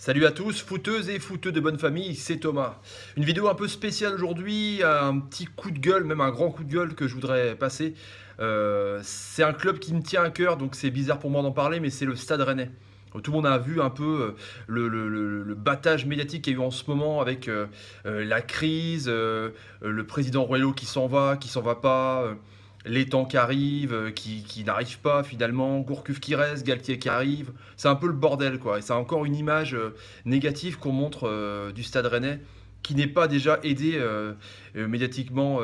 Salut à tous, footeuses et footeux de bonne famille, c'est Thomas. Une vidéo un peu spéciale aujourd'hui, un petit coup de gueule, même un grand coup de gueule que je voudrais passer. C'est un club qui me tient à cœur, donc c'est bizarre pour moi d'en parler, mais c'est le Stade Rennais. Tout le monde a vu un peu le battage médiatique qu'il y a eu en ce moment avec la crise, le président Ruello qui s'en va pas, les temps qui arrivent, qui n'arrivent pas finalement, Gourcuff qui reste, Galtier qui arrive. C'est un peu le bordel quoi. Et c'est encore une image négative qu'on montre du Stade Rennais qui n'est pas déjà aidé médiatiquement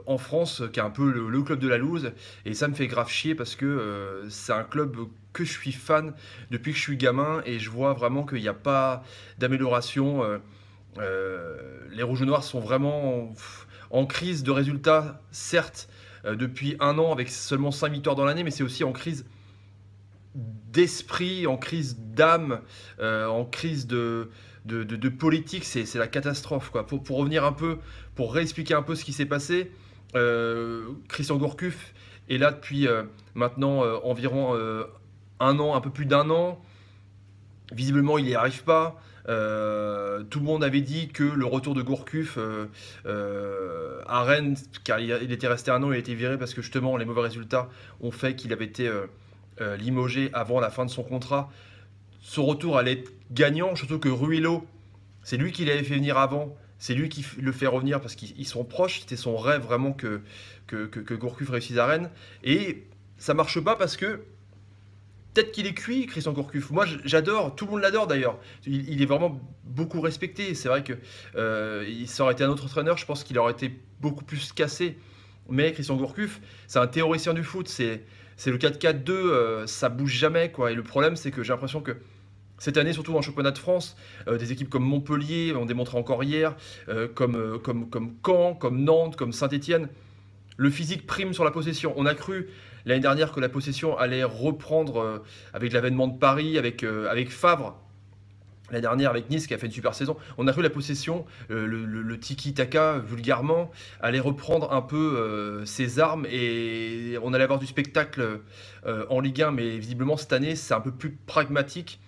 en France, qui est un peu le club de la loose. Et ça me fait grave chier parce que c'est un club que je suis fan depuis que je suis gamin et je vois vraiment qu'il n'y a pas d'amélioration. Les Rouges et Noirs sont vraiment en crise de résultats, certes, depuis un an avec seulement 5 victoires dans l'année, mais c'est aussi en crise d'esprit, en crise d'âme, en crise de politique, c'est la catastrophe. Quoi. Pour revenir un peu, pour réexpliquer un peu ce qui s'est passé, Christian Gourcuff est là depuis maintenant environ un an, un peu plus d'un an. Visiblement, il n'y arrive pas. Tout le monde avait dit que le retour de Gourcuff à Rennes, car il était resté un an, il a été viré parce que justement les mauvais résultats ont fait qu'il avait été limogé avant la fin de son contrat. Son retour allait être gagnant, surtout que Ruello, c'est lui qui l'avait fait venir avant, c'est lui qui le fait revenir parce qu'ils sont proches, c'était son rêve vraiment que Gourcuff réussisse à Rennes. Et ça marche pas parce que peut-être qu'il est cuit, Christian Gourcuff. Moi, j'adore, tout le monde l'adore d'ailleurs. Il est vraiment beaucoup respecté. C'est vrai que ça aurait été un autre entraîneur, je pense qu'il aurait été beaucoup plus cassé. Mais Christian Gourcuff, c'est un théoricien du foot. C'est le 4-4-2, ça bouge jamais, quoi. Et le problème, c'est que j'ai l'impression que cette année, surtout en championnat de France, des équipes comme Montpellier, on démontré encore hier, comme Caen, comme Nantes, comme Saint-Etienne, le physique prime sur la possession. On a cru l'année dernière que la possession allait reprendre avec l'avènement de Paris, avec Favre. L'année dernière avec Nice qui a fait une super saison. On a cru la possession, le tiki-taka vulgairement, allait reprendre un peu ses armes et on allait avoir du spectacle en Ligue 1. Mais visiblement cette année c'est un peu plus pragmatique.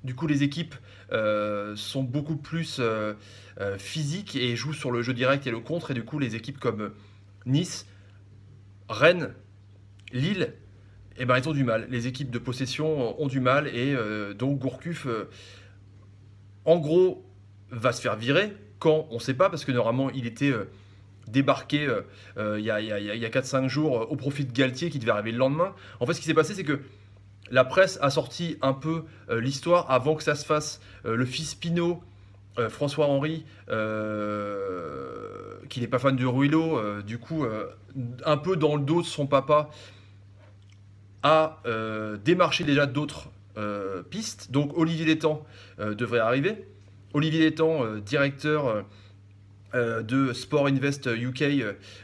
Du coup les équipes sont beaucoup plus physiques et jouent sur le jeu direct et le contre. Et du coup les équipes comme Nice, Rennes, Lille, eh ben, ils ont du mal. Les équipes de possession ont du mal et donc Gourcuff, en gros, va se faire virer. Quand on ne sait pas, parce que normalement il était débarqué il y a 4-5 jours au profit de Galtier qui devait arriver le lendemain. En fait, ce qui s'est passé, c'est que la presse a sorti un peu l'histoire avant que ça se fasse. Le fils Pinault, François Henry, qui n'est pas fan de Ruello, du coup, un peu dans le dos de son papa, a démarché déjà d'autres pistes. Donc Olivier Létang devrait arriver. Olivier Létang, directeur de Sport Invest UK,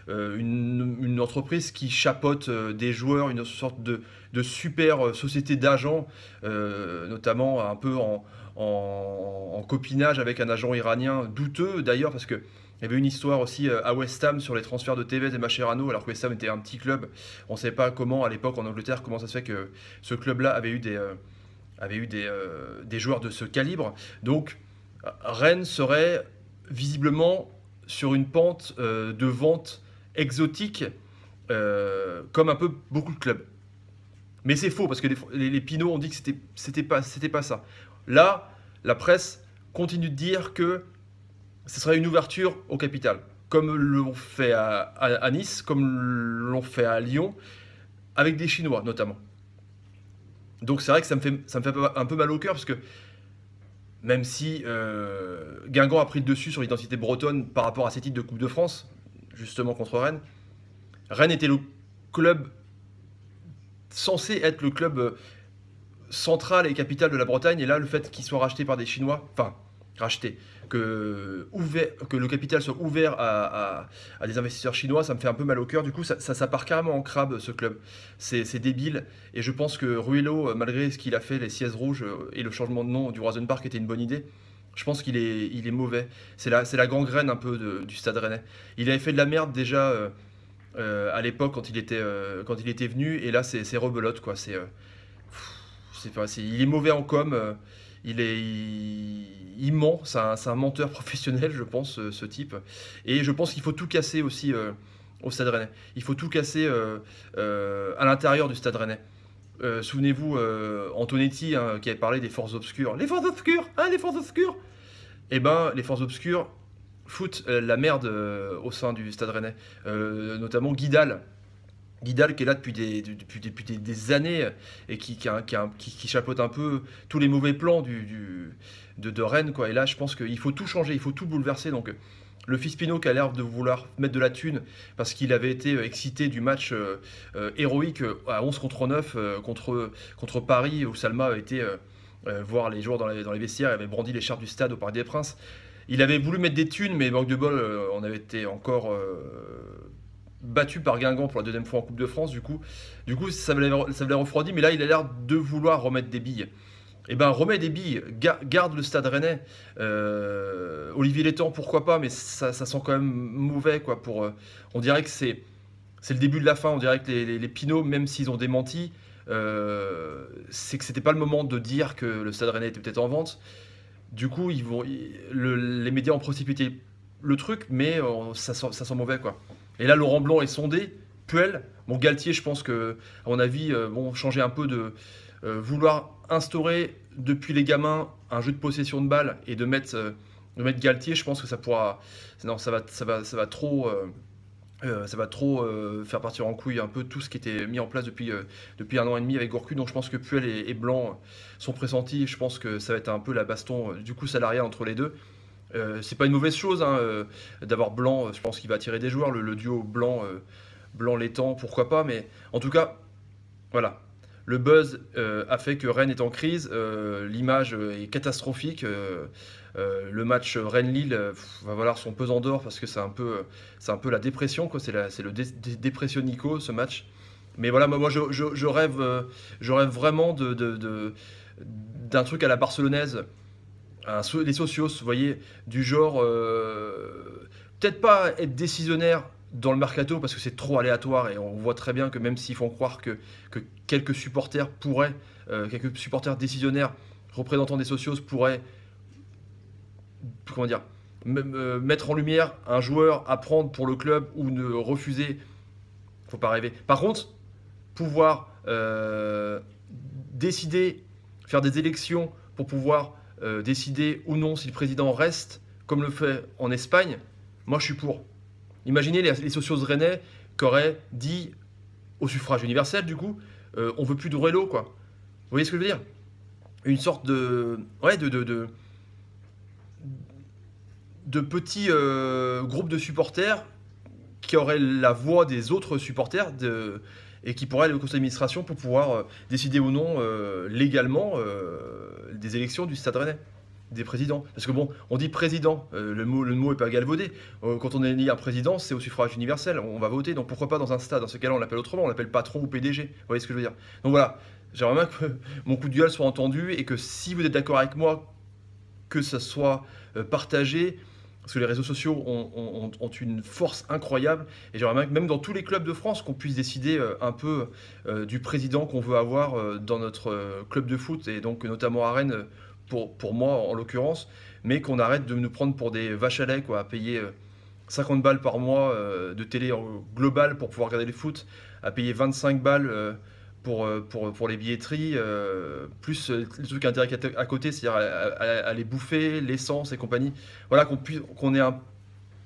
une entreprise qui chapeaute des joueurs, une sorte de super société d'agents, notamment un peu en copinage avec un agent iranien douteux d'ailleurs, parce que il y avait une histoire aussi à West Ham sur les transferts de Tevez et Mascherano, alors que West Ham était un petit club. On ne savait pas comment, à l'époque en Angleterre, comment ça se fait que ce club-là avait eu des joueurs de ce calibre. Donc Rennes serait visiblement sur une pente de vente exotique, comme un peu beaucoup de clubs. Mais c'est faux, parce que les Pinots ont dit que c'était pas ça. Là, la presse continue de dire que ce serait une ouverture au capital, comme l'ont fait à Nice, comme l'ont fait à Lyon, avec des Chinois notamment. Donc c'est vrai que ça me fait un peu mal au cœur, parce que même si Guingamp a pris le dessus sur l'identité bretonne par rapport à ses titres de Coupe de France, justement contre Rennes, Rennes était le club censé être le club central et capital de la Bretagne, et là le fait qu'il soit racheté par des Chinois, enfin racheté, que le capital soit ouvert à des investisseurs chinois, ça me fait un peu mal au cœur. Du coup ça part carrément en crabe ce club, c'est débile, et je pense que Ruello, malgré ce qu'il a fait, les sièges rouges et le changement de nom du Roison Park était une bonne idée, je pense qu'il est mauvais. C'est la gangrène un peu du Stade Rennais. Il avait fait de la merde déjà à l'époque quand il était venu, et là c'est rebelote quoi. Il est mauvais en com, il ment, c'est un menteur professionnel, je pense, ce type. Et je pense qu'il faut tout casser aussi au Stade Rennais. Il faut tout casser à l'intérieur du Stade Rennais. Souvenez-vous, Antonetti hein, qui avait parlé des forces obscures. Les forces obscures, hein, les forces obscures. Eh ben, les forces obscures foutent la merde au sein du Stade Rennais. Notamment Guidal. Guidal qui est là depuis des années et qui chapeaute un peu tous les mauvais plans de Rennes, quoi. Et là, je pense qu'il faut tout changer, il faut tout bouleverser. Donc, le fils Pinot qui a l'air de vouloir mettre de la thune parce qu'il avait été excité du match héroïque à 11 contre 9 contre Paris où Salma a été voir les joueurs dans les vestiaires et avait brandi l'écharpe du stade au Parc des Princes. Il avait voulu mettre des thunes, mais manque de bol, on avait été encore battu par Guingamp pour la deuxième fois en Coupe de France. Du coup ça me l'a refroidi, mais là, il a l'air de vouloir remettre des billes. Eh ben, remets des billes, garde le Stade Rennais. Olivier Létang, pourquoi pas, mais ça sent quand même mauvais, quoi. On dirait que c'est le début de la fin. On dirait que les Pinots, même s'ils ont démenti, c'est que c'était pas le moment de dire que le Stade Rennais était peut-être en vente. Du coup, les médias ont précipité le truc, mais ça sent mauvais, quoi. Et là, Laurent Blanc est sondé, Puel. Bon, Galtier, je pense que, à mon avis, changer un peu de vouloir instaurer depuis les gamins un jeu de possession de balle et de mettre Galtier, je pense que ça pourra. Non, ça va trop. Ça va trop faire partir en couille un peu tout ce qui était mis en place depuis 1 an et demi avec Gourcuff. Donc je pense que Puel et Blanc sont pressentis. Je pense que ça va être un peu la baston du coup salarial entre les deux. C'est pas une mauvaise chose hein, d'avoir Blanc. Je pense qu'il va attirer des joueurs. Le duo Blanc-Létang, pourquoi pas. Mais en tout cas, voilà. Le buzz a fait que Rennes est en crise. L'image est catastrophique. Le match Rennes-Lille va valoir son pesant d'or parce que c'est un peu la dépression, quoi. C'est le dépressionico, ce match. Mais voilà, moi je rêve vraiment d'un truc à la barcelonaise. Les socios, vous voyez, du genre, peut-être pas être décisionnaire dans le mercato parce que c'est trop aléatoire et on voit très bien que même s'ils font croire que quelques supporters quelques supporters décisionnaires représentants des socios pourraient, comment dire, mettre en lumière un joueur à prendre pour le club ou ne refuser, faut pas rêver. Par contre, pouvoir décider, faire des élections pour pouvoir décider ou non si le président reste, comme le fait en Espagne, moi je suis pour. Imaginez les socios rennais qui auraient dit au suffrage universel, du coup, on veut plus de Ruello, quoi. Vous voyez ce que je veux dire? Une sorte de petits groupes de supporters qui auraient la voix des autres supporters et qui pourraient aller au conseil d'administration pour pouvoir décider ou non légalement des élections du Stade Rennais, des présidents. Parce que bon, on dit président, le mot est pas galvaudé. Quand on élit un président, c'est au suffrage universel, on va voter. Donc pourquoi pas dans un stade? Dans ce cas-là, on l'appelle autrement, on l'appelle patron ou PDG. Vous voyez ce que je veux dire? Donc voilà, j'aimerais bien que mon coup de gueule soit entendu et que si vous êtes d'accord avec moi, que ça soit partagé. Parce que les réseaux sociaux ont une force incroyable. Et j'aimerais bien que même dans tous les clubs de France, qu'on puisse décider un peu du président qu'on veut avoir dans notre club de foot, et donc notamment à Rennes, pour moi en l'occurrence, mais qu'on arrête de nous prendre pour des vaches à lait, quoi, à payer 50 balles par mois de télé globale pour pouvoir regarder le foot, à payer 25 balles pour les billetteries, plus les trucs indirects à côté, c'est-à-dire à les bouffer, l'essence et compagnie. Voilà, qu'on ait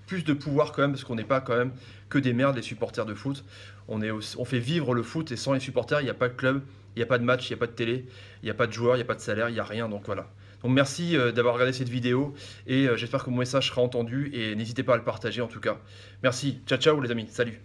plus de pouvoir quand même, parce qu'on n'est pas quand même que des merdes, les supporters de foot. On fait vivre le foot, et sans les supporters, il n'y a pas de club, il n'y a pas de match, il n'y a pas de télé, il n'y a pas de joueurs, il n'y a pas de salaire, il n'y a rien, donc voilà. Donc merci d'avoir regardé cette vidéo, et j'espère que mon message sera entendu, et n'hésitez pas à le partager en tout cas. Merci, ciao ciao les amis, salut.